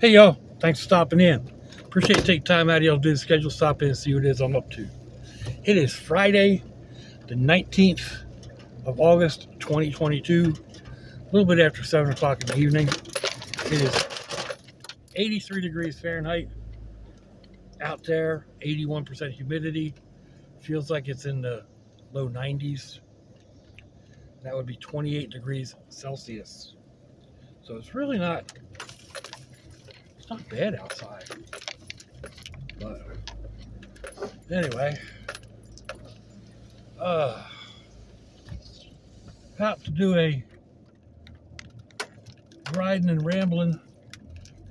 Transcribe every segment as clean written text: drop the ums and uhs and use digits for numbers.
Hey y'all, thanks for stopping in. Appreciate you taking time out of y'all to do the schedule, stop in and see what it is I'm up to. It is Friday, the 19th of August, 2022, a little bit after 7 o'clock in the evening. It is 83 degrees Fahrenheit out there, 81% humidity. Feels like it's in the low 90s. That would be 28 degrees Celsius. So it's really not bad outside. But anyway, about to do a riding and rambling,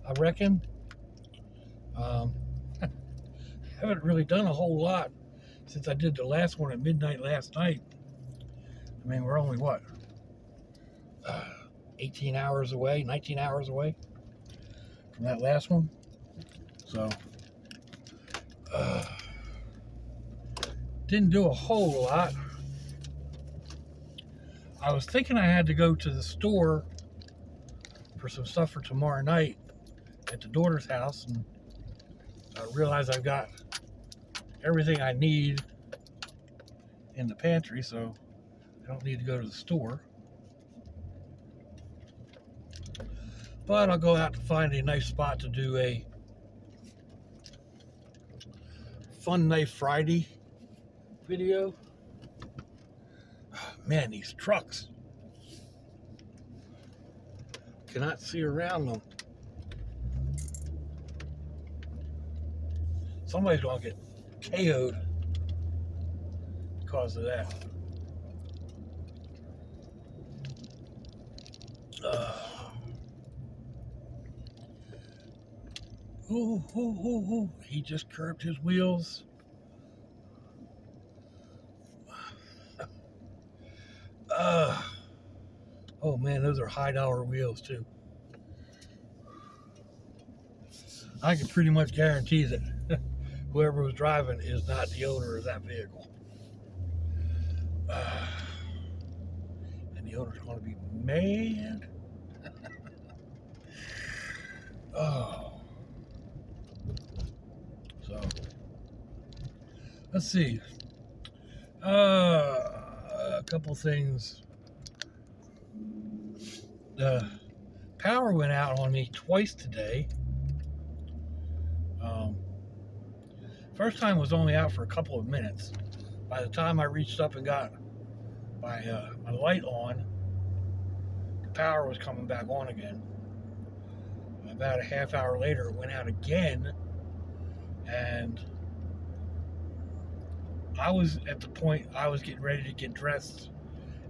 I reckon. Haven't really done a whole lot since I did the last one at midnight last night. I mean, we're only what, 18 hours away, 19 hours away from that last one. So, didn't do a whole lot. I was thinking I had to go to the store for some stuff for tomorrow night at the daughter's house, and I realized I've got everything I need in the pantry, so I don't need to go to the store. But I'll go out to find a nice spot to do a Fun Knife Friday video. Man, these trucks. Cannot see around them. Somebody's gonna get KO'd because of that. He just curbed his wheels. Oh man, those are high dollar wheels too. I can pretty much guarantee that whoever was driving is not the owner of that vehicle. And the owner's going to be mad. Oh. So, let's see. A couple things. The power went out on me twice today. First time was only out for a couple of minutes. By the time I reached up and got my light on, the power was coming back on again. About a half hour later, it went out again, and I was at the point I was getting ready to get dressed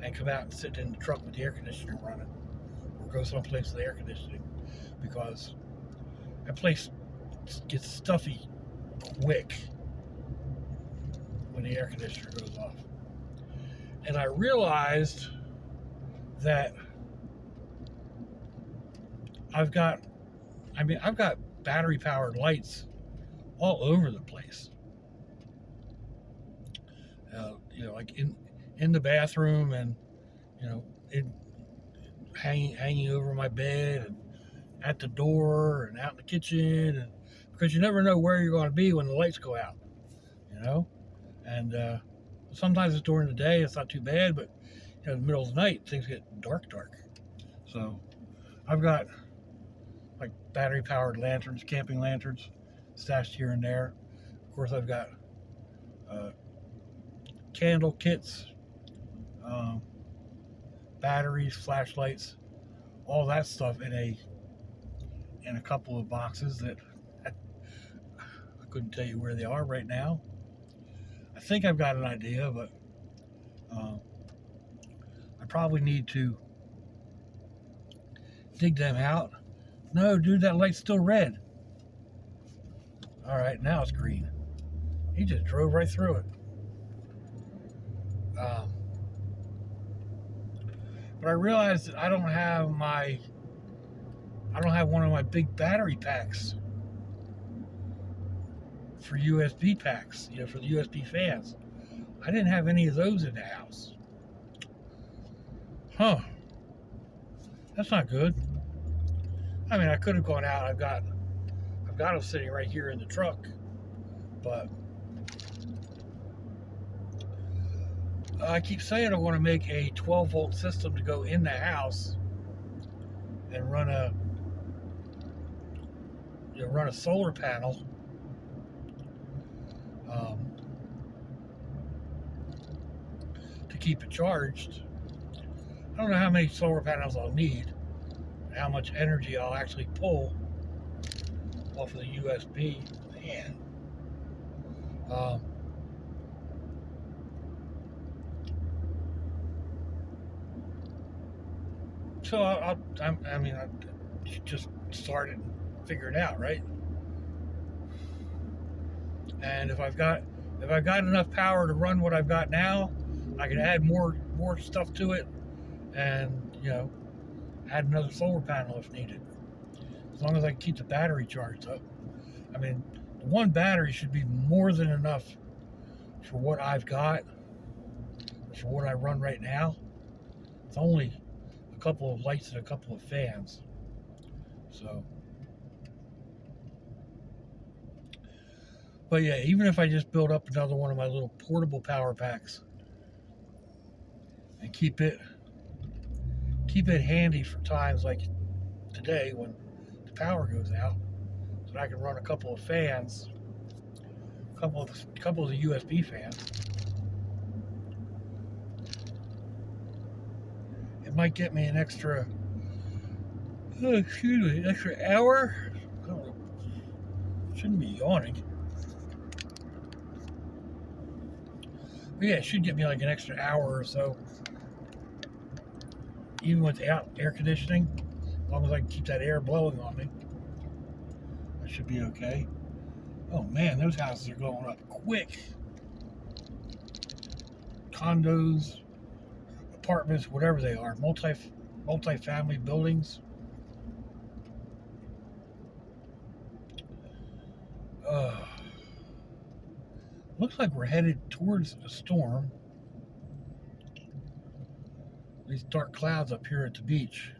and come out and sit in the truck with the air conditioner running, or go someplace with the air conditioning, because that place gets stuffy quick when the air conditioner goes off. And I realized that I've got battery powered lights all over the place. Like in the bathroom, and hanging over my bed, and at the door, and out in the kitchen, and because you never know where you're going to be when the lights go out, and sometimes it's during the day, it's not too bad, but in the middle of the night things get dark. So I've got like battery powered lanterns, camping lanterns, stashed here and there. Of course, I've got candle kits, batteries, flashlights, all that stuff in a couple of boxes that I couldn't tell you where they are right now. I think I've got an idea, but I probably need to dig them out. No, dude, that light's still red. All right, now it's green. He just drove right through it. But I realized that I don't have one of my big battery packs for USB packs, for the USB fans. I didn't have any of those in the house. Huh. That's not good. I mean, I could have gone out. I've got them sitting right here in the truck, but I keep saying I want to make a 12-volt system to go in the house and run a solar panel. To keep it charged. I don't know how many solar panels I'll need, and how much energy I'll actually pull off of the USB. Man. So I just start it and figure it out, right? And if I've got enough power to run what I've got now, I can add more stuff to it, and add another solar panel if needed. As long as I can keep the battery charged up. I mean, the one battery should be more than enough for what I've got, for what I run right now. It's only a couple of lights and a couple of fans. So, but yeah, even if I just build up another one of my little portable power packs and keep it handy for times like today when the power goes out, so that I can run a couple of fans, a couple of the USB fans. It might get me an extra hour. I don't know. Shouldn't be yawning. But yeah, it should get me like an extra hour or so. Even without air conditioning, as long as I can keep that air blowing on me, I should be okay. Oh man, those houses are going up quick. Condos, apartments, whatever they are, multi-family buildings. Looks like we're headed towards a storm. These dark clouds up here at the beach.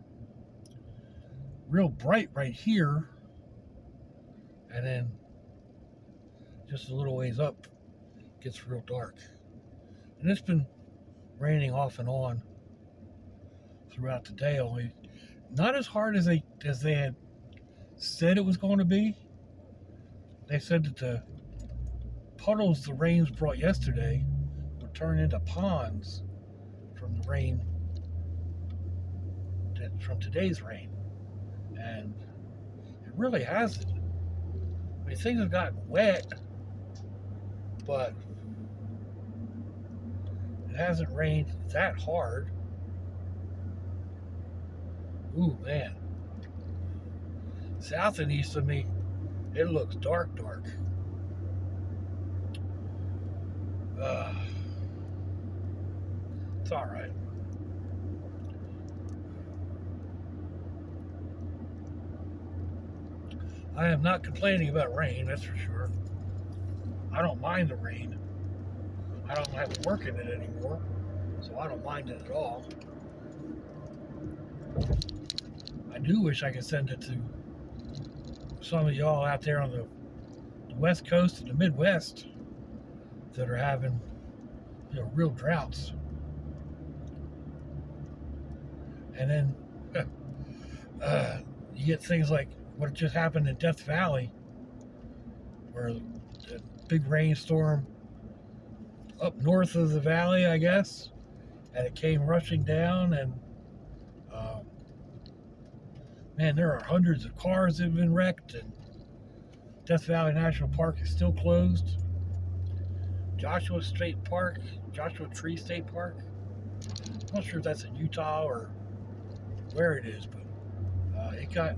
Real bright right here. And then just a little ways up, it gets real dark. And it's been raining off and on throughout the day, only not as hard as they had said it was going to be. They said that the puddles the rains brought yesterday would turn into ponds from the rain, from today's rain. And it really hasn't. I mean, things have gotten wet, but it hasn't rained that hard. Ooh, man. South and east of me, it looks dark. It's all right. I am not complaining about rain, that's for sure. I don't mind the rain. I don't have to work in it anymore, so I don't mind it at all. I do wish I could send it to some of y'all out there on the West Coast and the Midwest that are having real droughts. And then you get things like what just happened in Death Valley, where a big rainstorm up north of the valley, I guess, and it came rushing down, and man, there are hundreds of cars that have been wrecked, and Death Valley National Park is still closed. Joshua Tree State Park. I'm not sure if that's in Utah or where it is, but it got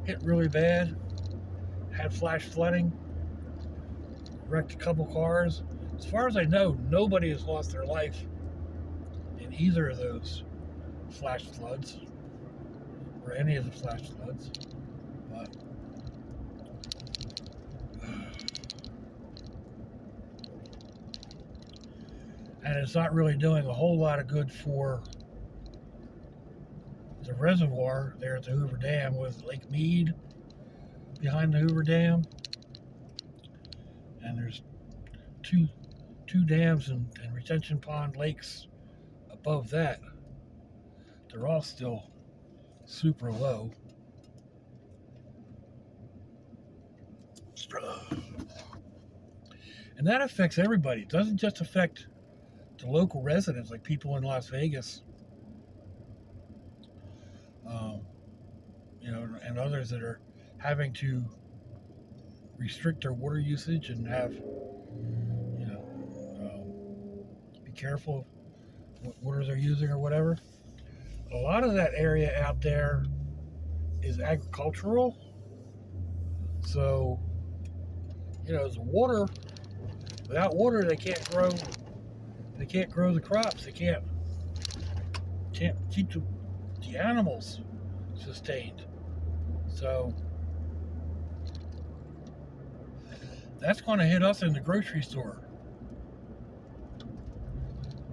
hit really bad. Had flash flooding. Wrecked a couple cars. As far as I know, nobody has lost their life in either of those flash floods, or any of the flash floods. But and it's not really doing a whole lot of good for the reservoir there at the Hoover Dam with Lake Mead behind the Hoover Dam, and there's two dams and retention pond lakes above that. They're all still super low. And that affects everybody. It doesn't just affect the local residents, like people in Las Vegas, and others that are having to restrict their water usage and have, be careful of what water they're using or whatever. A lot of that area out there is agricultural, so the water. Without water, they can't grow. They can't grow the crops. They can't keep the animals sustained. So that's going to hit us in the grocery store.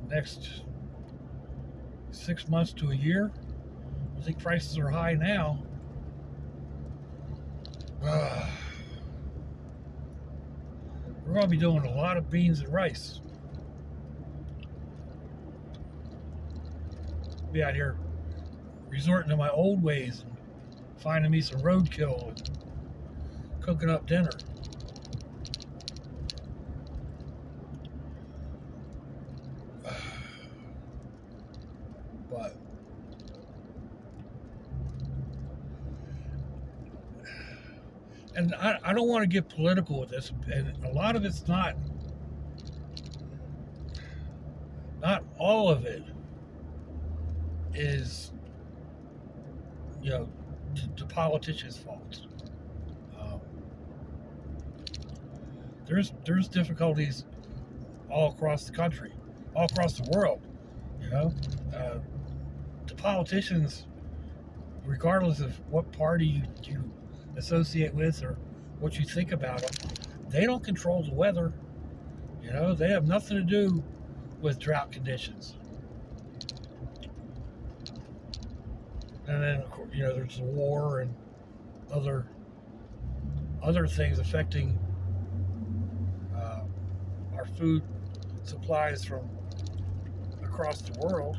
Next 6 months to a year. I think prices are high now. We're going to be doing a lot of beans and rice. Be out here resorting to my old ways and finding me some roadkill and cooking up dinner. But and I don't want to get political with this, and a lot of it's not all of it is the politicians' fault. There's difficulties all across the country, all across the world. The politicians, regardless of what party you associate with or what you think about them, they don't control the weather. They have nothing to do with drought conditions. And then there's the war and other things affecting our food supplies from across the world.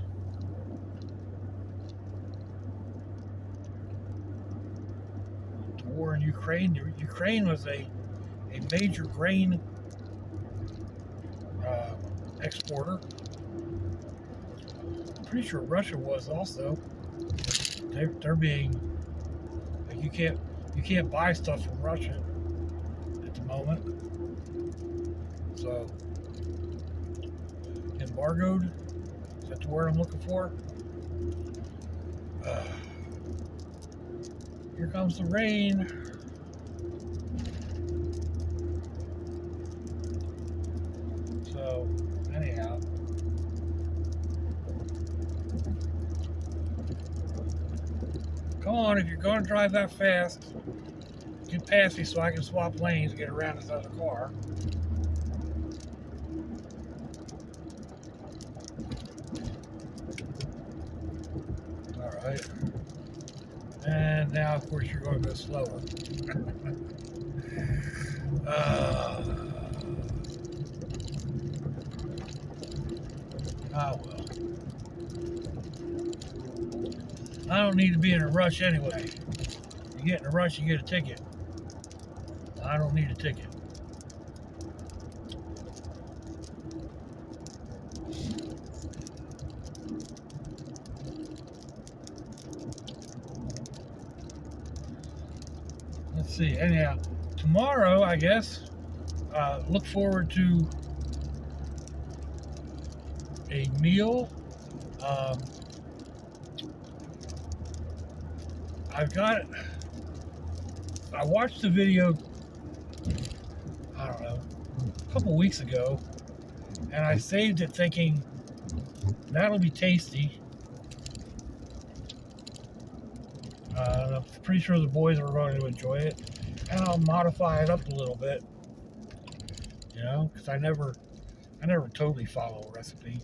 The war in Ukraine. Ukraine was a major grain exporter. I'm pretty sure Russia was also. They're being like you can't buy stuff from Russia at the moment. So embargoed. Is that the word I'm looking for? Here comes the rain. So anyhow. Come on, if you're going to drive that fast, get past me so I can swap lanes and get around this other car. Alright. And now, of course, you're going to go slower. Well. I don't need to be in a rush anyway. You get in a rush, you get a ticket. I don't need a ticket. Let's see. Anyhow, tomorrow, I guess, look forward to a meal. I watched the video, I don't know, a couple weeks ago, and I saved it thinking, that'll be tasty. I'm pretty sure the boys are going to enjoy it, and I'll modify it up a little bit, because I never totally follow a recipe.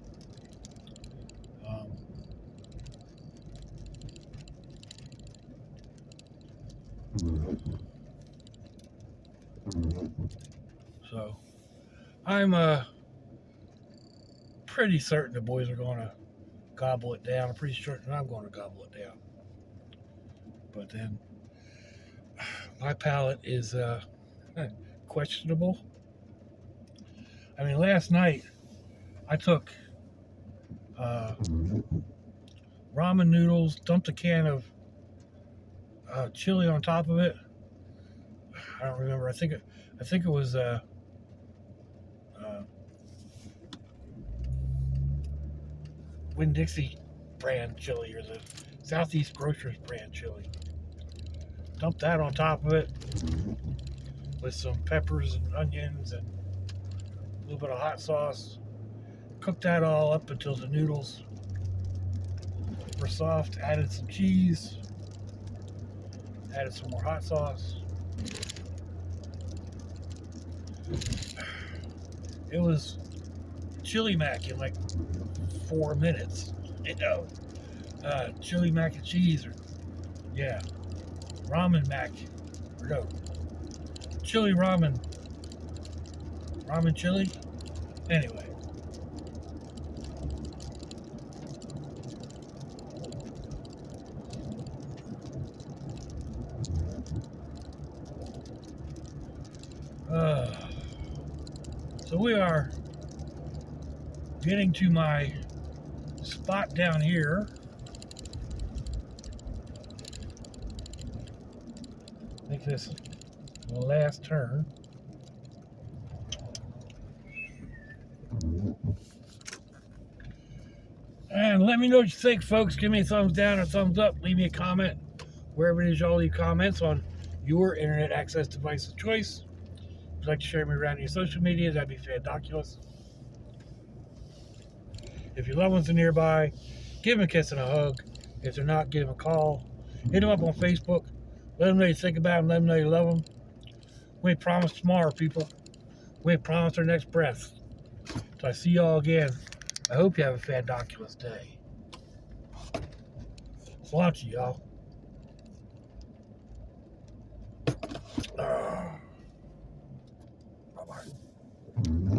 So I'm pretty certain the boys are going to gobble it down. I'm pretty certain I'm going to gobble it down. But then my palate is questionable. I mean, last night I took ramen noodles, dumped a can of chili on top of it. I don't remember. I think it was Winn-Dixie brand chili, or the Southeast Grocers brand chili. Dumped that on top of it with some peppers and onions and a little bit of hot sauce. Cooked that all up until the noodles were soft. Added some cheese. Added some more hot sauce. It was chili mac in like 4 minutes. You know, chili mac and cheese, or yeah, ramen mac, or no, chili ramen chili. Anyway, so we are getting to my spot down here. Make this the last turn. And let me know what you think, folks. Give me a thumbs down or thumbs up. Leave me a comment wherever it is y'all leave comments on your internet access device of choice. If you'd like to share me around your social media, that'd be fantabulous. If your loved ones are nearby, give them a kiss and a hug. If they're not, give them a call. Hit them up on Facebook. Let them know you think about them. Let them know you love them. We ain't promised tomorrow, people. We ain't promised our next breath. So I see y'all again. I hope you have a fantabulous day. Salute to y'all.